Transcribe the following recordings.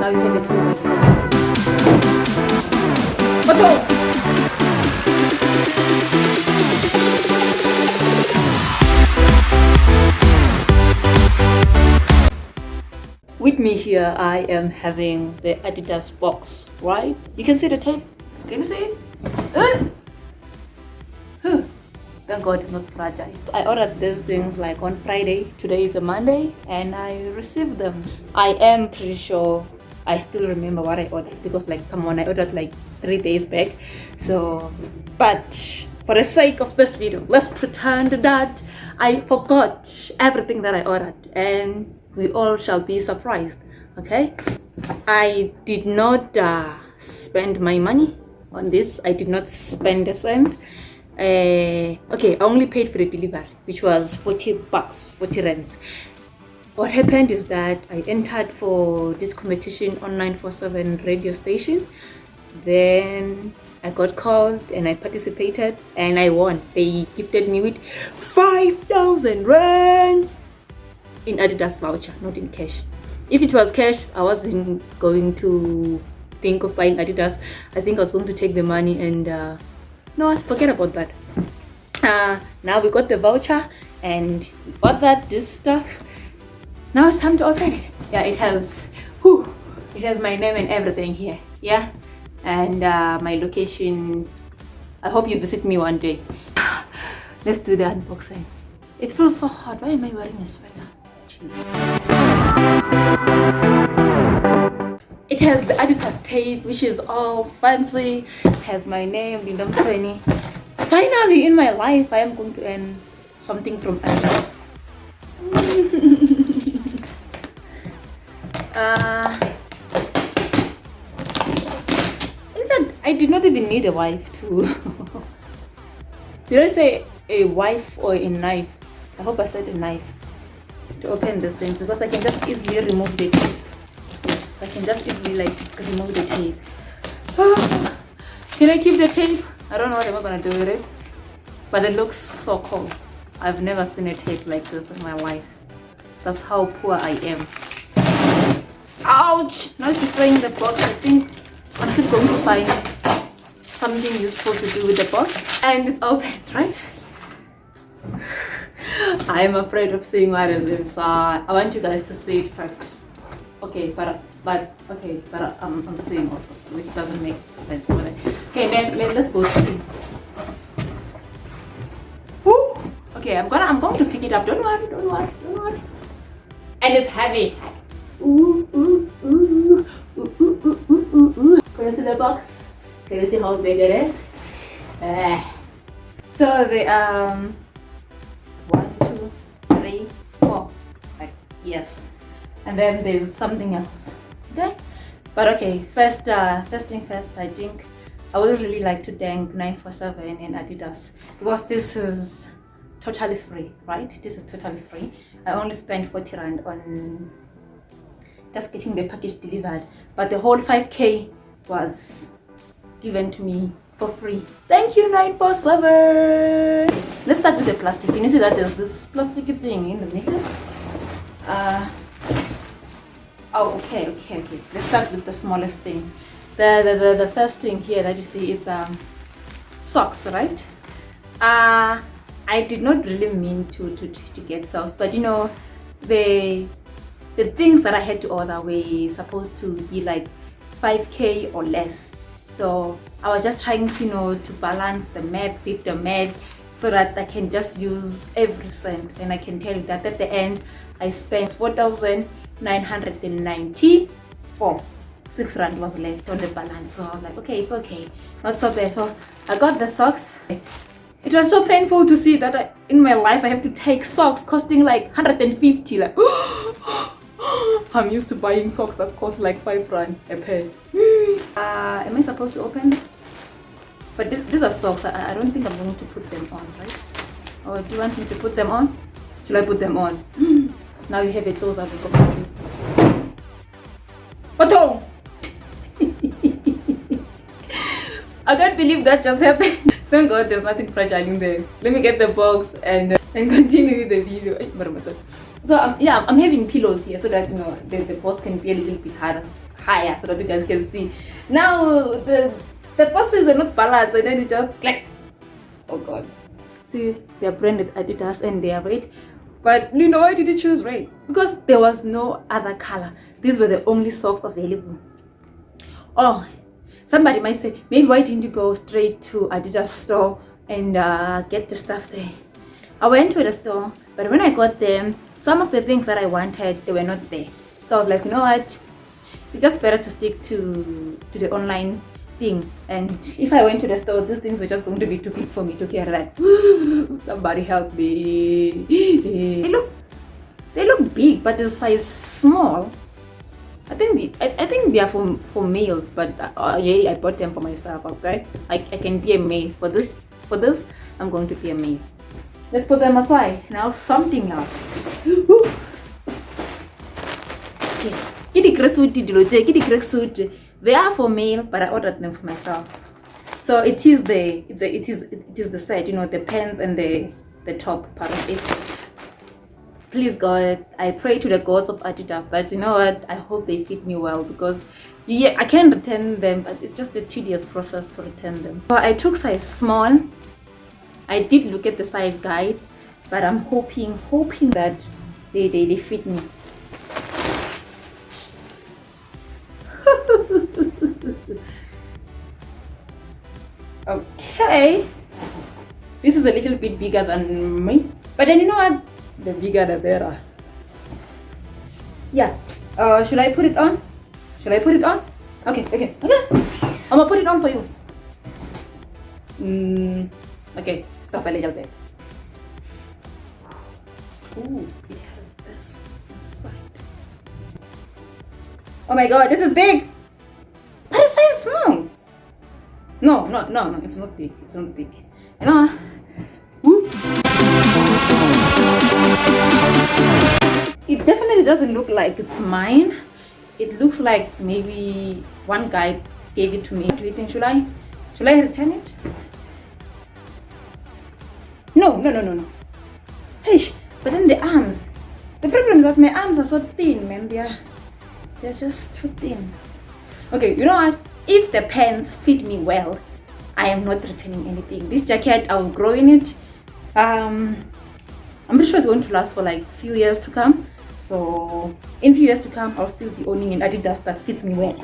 Now you have a closer. Photo! With me here, I am having the Adidas box, right? You can see the tape. Can you see it? Thank God it's not fragile. I ordered these things like on Friday. Today is a Monday and I received them. I am pretty sure I still remember what I ordered because like, come on, I ordered like 3 days back. So, but for the sake of this video, let's pretend that I forgot everything that I ordered and we all shall be surprised, okay? I did not spend my money on this. I did not spend a cent. Okay, I only paid for the delivery, which was 40 bucks, 40 rands. What happened is that I entered for this competition on 947 radio station. Then I got called and I participated and I won. They gifted me with 5,000 rands in Adidas voucher, not in cash. If it was cash, I wasn't going to think of buying Adidas. I think I was going to take the money and no, forget about that. Now we got the voucher and we bought this stuff. Now it's time to open it. Yeah, it has my name and everything here. Yeah, and my location. I hope you visit me one day. Let's do the unboxing. It feels so hot. Why am I wearing a sweater? Jesus. It has the Adidas tape, which is all fancy. It has my name, Lindom 20. Finally, in my life, I am going to earn something from Adidas. In fact, I did not even need a wife to. Did I say a wife or a knife? I hope I said a knife to open this thing because I can just easily remove the tape. I can just easily like remove the tape. Can I keep the tape? I don't know what I'm gonna do with it, but it looks so cool. I've never seen a tape like this in my life. That's how poor I am. Ouch! Now it's destroying the box. I think I'm still going to find something useful to do with the box. And it's open, right? I'm afraid of seeing what it is. I want you guys to see it first. Okay, but I'm seeing also, which doesn't make sense. Okay, then let's go see. Woo! Okay, I'm going to pick it up. Don't worry. And it's heavy. Ooh. Can you see the box? Can you see how big it is? So the 1, 2, 3, 4. Yes. And then there's something else. Okay? But okay, first thing first, I think I would really like to thank 947 and Adidas because this is totally free, right? This is totally free. I only spent 40 rand on just getting the package delivered, but the whole 5k was given to me for free. Thank you, 947. Let's start with the plastic. Can you see that there's this plastic thing in the middle? Okay. Let's start with the smallest thing. The first thing here that you see is socks, right? I did not really mean to get socks, but you know the things that I had to order were supposed to be like 5k or less. So I was just trying to to balance the math, did the math, so that I can just use every cent. And I can tell you that at the end I spent 4,994. 6 rand was left on the balance. So I was like, okay, it's okay, not so bad. So I got the socks. It was so painful to see that in my life I have to take socks costing like 150. Like, I'm used to buying socks that cost like 5 rand a pair. Am I supposed to open them? But these are socks. I don't think I'm going to put them on, right? Or do you want me to put them on? Should I put them on? Now you have a close up. Photo! I can't believe that just happened. Thank God there's nothing fragile in there. Let me get the box and continue with the video. So yeah, I'm having pillows here so that the box can be a little bit higher so that you guys can see. Now the pieces are not balanced, and then it just click. Oh god. See, they're branded Adidas and they are red. But you know, why did you choose red? Because there was no other color. These were the only socks available. Oh, somebody might say, maybe why didn't you go straight to Adidas store and get the stuff there? I went to the store, but when I got there, some of the things that I wanted, they were not there. So I was like, you know what? It's just better to stick to the online thing. And if I went to the store, these things were just going to be too big for me to carry. Like, somebody help me. They look big, but the size small. I think they are for males, but yeah, I bought them for myself. Okay, I can be a male for this. I'm going to be a male. Let's put them aside. Now something else. Okay. They are for male, but I ordered them for myself. So it is the set, you know, the pants and the top part of it. Please God, I pray to the gods of Adidas that, you know what, I hope they fit me well, because yeah, I can return them, but it's just a tedious process to return them. So I took size small. I did look at the size guide, but I'm hoping that they fit me. Okay, this is a little bit bigger than me, but then you know what, the bigger the better. Yeah. Should I put it on? Okay. I'm gonna put it on for you. Okay, stop a little bit. Ooh, it has this inside. Oh my god, this is big! But it's size small. No, it's not big. You know. It definitely doesn't look like it's mine. It looks like maybe one guy gave it to me. Do you think should I return it? No. Hey, but then the arms. The problem is that my arms are so thin, man. They're just too thin. Okay, you know what? If the pants fit me well, I am not returning anything. This jacket, I will grow in it. I'm pretty sure it's going to last for like few years to come. So in few years to come, I'll still be owning an Adidas that fits me well.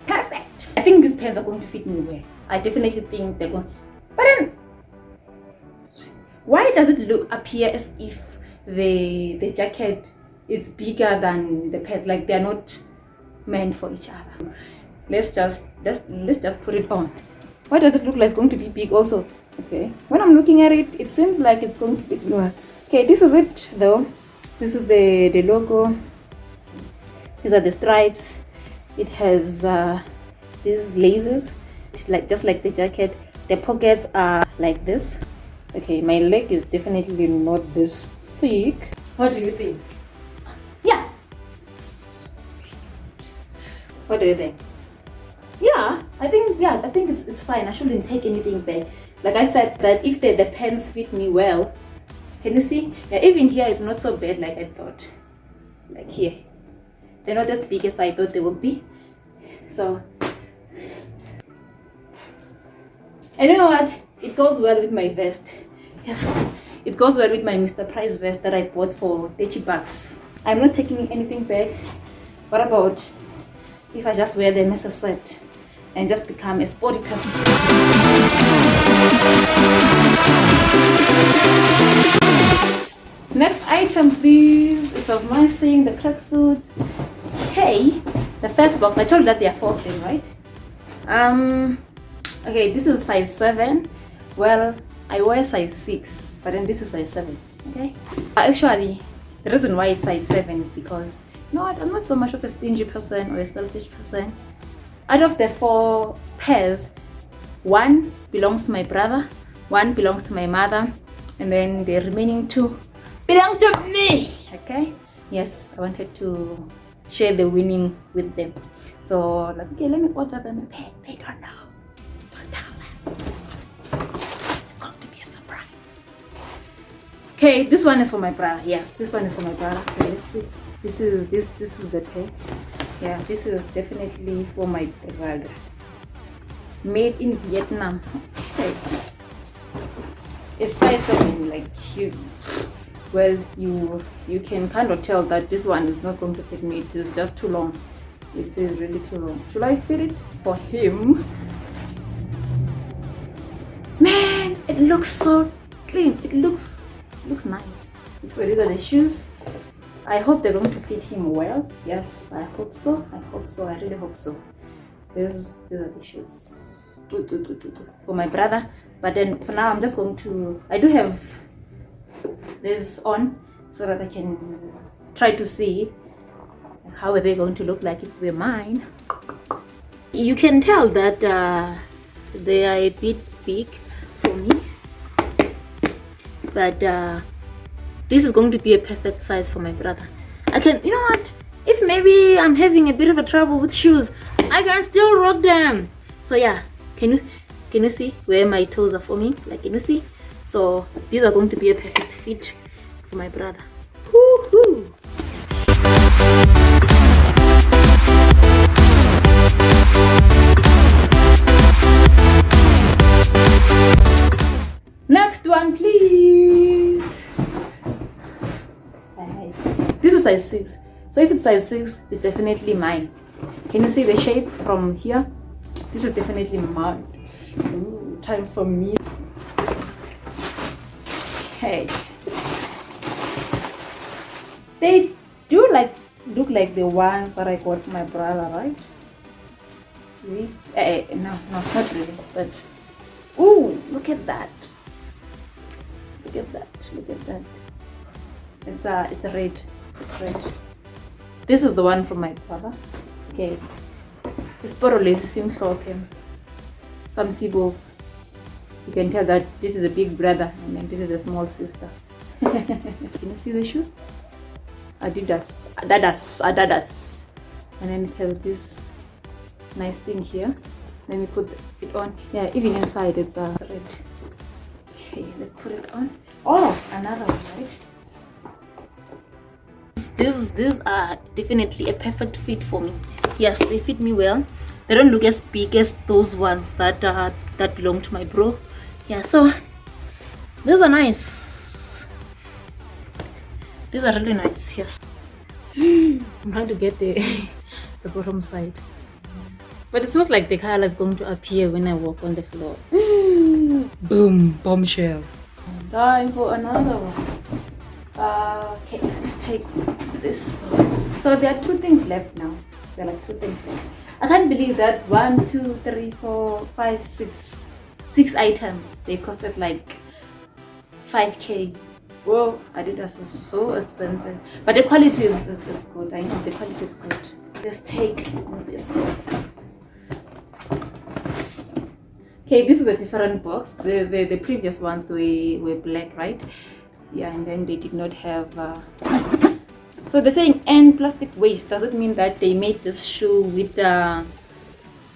Perfect. I think these pants are going to fit me well. I definitely think they're going. But then, why does it appear as if the jacket is bigger than the pants? Like they're not meant for each other. Let's just put it on. Why does it look like it's going to be big also? Okay, when I'm looking at it, it seems like it's going to be lower. Okay, this is it though. This is the logo. These are the stripes. It has these laces, just like the jacket. The pockets are like this. Okay, my leg is definitely not this thick. What do you think? Yeah. What do you think? Yeah, I think it's fine. I shouldn't take anything back. Like I said, that if the pants fit me well, can you see? Yeah, even here it's not so bad like I thought. Like here, they're not as big as I thought they would be. So, and you know what? It goes well with my vest. Yes, it goes well with my Mr. Price vest that I bought for $30. I'm not taking anything back. What about if I just wear them as a set and just become a sporty person? Next item, please. It was nice seeing the crack suit. Okay, the first box. I told you that they are 4K, right? Okay, this is size 7. Well, I wear size 6, but then this is size 7. Okay. Actually, the reason why it's size 7 is because I'm not so much of a stingy person or a selfish person. Out of the 4 pairs, 1 belongs to my brother, 1 belongs to my mother, and then the remaining 2 belong to me. Okay. Yes, I wanted to share the winning with them. So like, okay, let me order them a pair. They don't know. Don't tell them. It's going to be a surprise. Okay, this one is for my brother. Yes, this one is for my brother. Okay, let's see. This is the pair. Yeah, this is definitely for my brother. Made in Vietnam. Okay. It's size 7, like you. Well, you can kind of tell that this one is not going to fit me. It is just too long. It is really too long. Should I fit it for him? Man, it looks so clean. It looks nice. So these are the shoes. I hope they're going to fit him well. Yes, I hope so. I hope so. I really hope so. These are the shoes for my brother. But then for now, I'm just going to. I do have this on so that I can try to see how are they going to look like if they're mine. You can tell that they are a bit big for me, but this is going to be a perfect size for my brother. I can, you know what, if maybe I'm having a bit of a trouble with shoes, I can still rock them. So yeah, can you see where my toes are forming? Like, can you see? So these are going to be a perfect fit for my brother. Woohoo! Next one, please. This is size 6. So if it's size 6, it's definitely mine. Can you see the shape from here? This is definitely mine. Ooh, time for me. Okay. They do look like the ones that I got for my brother, right? No, not really. But ooh, look at that. Look at that. Look at that. It's red. It's red. This is the one from my brother. Okay. This probably seems so okay. Some sibo. You can tell that this is a big brother and then this is a small sister. Can you see the shoe? Adidas. And then it has this nice thing here. Let me put it on. Yeah, even inside it's red. Okay, let's put it on. Oh, another one, right? These are definitely a perfect fit for me. Yes, they fit me well. They don't look as big as those ones that belong to my bro. Yeah, so these are nice. These are really nice. Yes. I'm trying to get the bottom side, but it's not like the color is going to appear when I walk on the floor. Boom, bombshell. Time for another one. Okay, let's take this one. So there are 2 things left now. There are like 2 things left. I can't believe that 1, 2, 3, 4, 5, 6 items. They costed like 5K. Whoa, Adidas is so expensive. But the quality is good. I know the quality is good. Let's take this box. Okay, this is a different box. The previous ones were black, right? Yeah, and then they did not have so they're saying end plastic waste. Does it mean that they made this shoe with the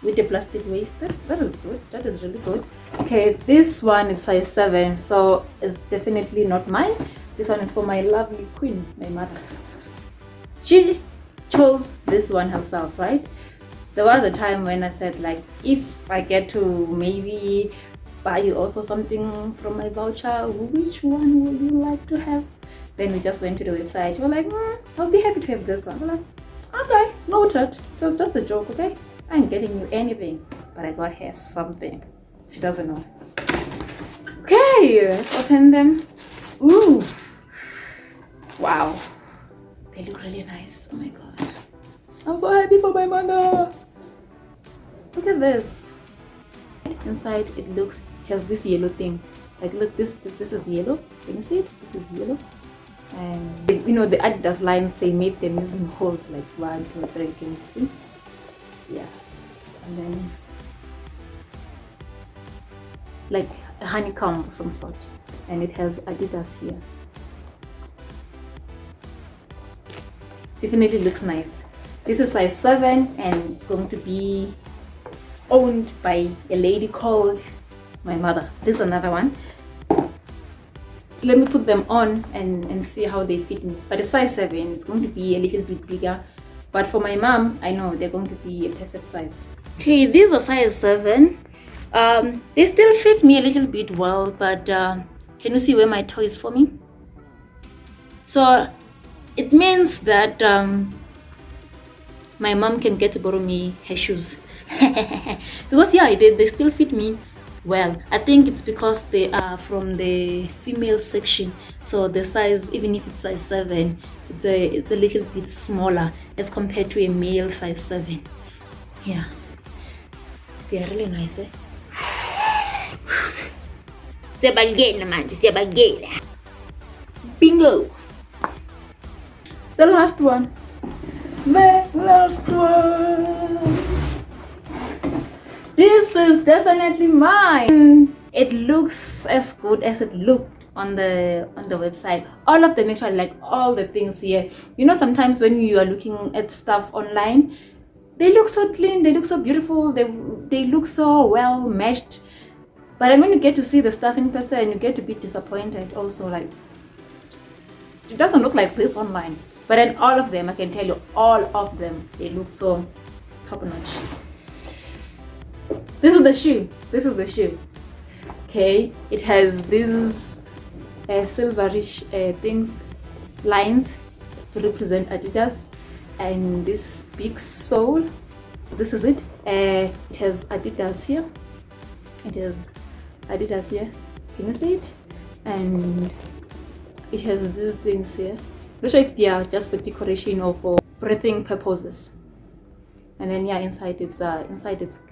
plastic waste? That is good. That is really good. Okay, this one is size 7, so it's definitely not mine. This one is for my lovely queen, my mother. She chose this one herself, right? There was a time when I said, like, if I get to maybe buy you also something from my voucher, which one would you like to have? Then we just went to the website. We're like, I'll be happy to have this one. We're like, okay, noted. It was just a joke, okay? I ain't getting you anything, but I got her something. She doesn't know. Okay, let's open them. Ooh, wow, they look really nice. Oh my god, I'm so happy for my mother. Look at this. Inside it has this yellow thing. Like, look, this is yellow. Can you see it? This is yellow. And you know the Adidas lines, they made them using holes like 1, 2, 3. Can you see? Yes. And then like a honeycomb of some sort, and it has Adidas here. Definitely looks nice. This is size 7 and it's going to be owned by a lady called my mother. This is another one. Let me put them on and see how they fit me. But it's size 7. It's going to be a little bit bigger But for my mom, I know they're going to be a perfect size. Okay, these are size 7. They still fit me a little bit well, but can you see where my toe is forming? So it means that my mom can get to borrow me her shoes. Because yeah, they still fit me well. I think it's because they are from the female section, so the size, even if it's size 7, it's a little bit smaller as compared to a male size 7. Yeah, they are really nice, eh? Bingo. The last one. This is definitely mine. It looks as good as it looked on the website. All of them, actually, like all the things here. You know, sometimes when you are looking at stuff online, they look so clean, they look so beautiful, they look so well matched. But then when you get to see the stuff in person, you get to be disappointed also. Like, it doesn't look like this online. But then all of them, I can tell you, all of them, they look so top notch. This is the shoe. This is the shoe. Okay, it has these silverish things, lines to represent Adidas, and this big sole. This is it. It has Adidas here. It has Adidas here. Can you see it? And it has these things here. Not sure if they are just for decoration or for breathing purposes. And then yeah, inside it's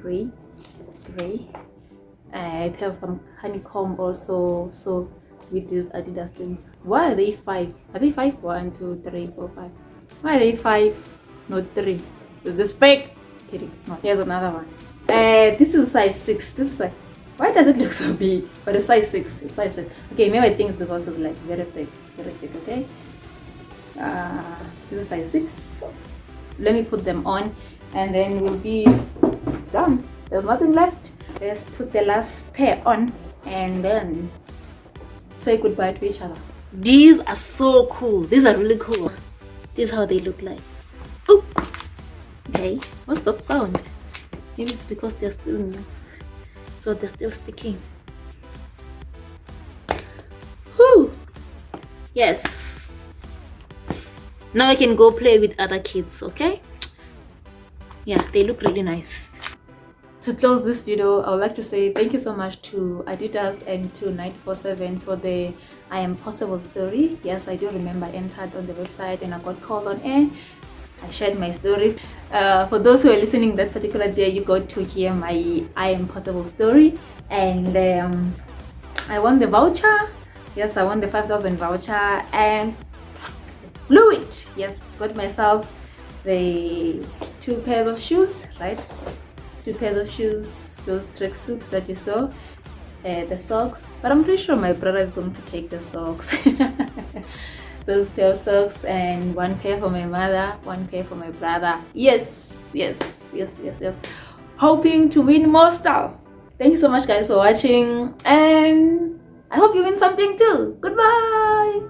gray. It has some honeycomb also. So with these Adidas things, why are they 5? Are they 5? 1, 2, 3, 4, 5. Why are they 5? Not 3. Is this fake? Kidding, it's not. Here's another one. This is size 6. This is like, why does it look so big? But it's size 6. It's size 6. Okay, maybe I think it's because of like very thick. Okay. This is size 6. Let me put them on, and then we'll be done. There's nothing left. Let's put the last pair on and then say goodbye to each other. These are so cool. These are really cool. This is how they look like. Ooh. Okay, what's that sound? Maybe it's because they're still new, so they're still sticking. Whew. Yes. Now I can go play with other kids, okay? Yeah, they look really nice. To close this video, I would like to say thank you so much to Adidas and to Night47 for the I Am Possible story. Yes, I do remember I entered on the website and I got called on air. I shared my story. For those who are listening that particular day, you got to hear my I Am Possible story. And I won the voucher. Yes, I won the 5,000 voucher and blew it. Yes, got myself the 2 pairs of shoes, right? 2 pairs of shoes, those track suits that you saw, the socks. But I'm pretty sure my brother is going to take the socks. Those pair of socks, and 1 pair for my mother, 1 pair for my brother. Yes. Hoping to win more stuff. Thank you so much, guys, for watching, and I hope you win something too. Goodbye.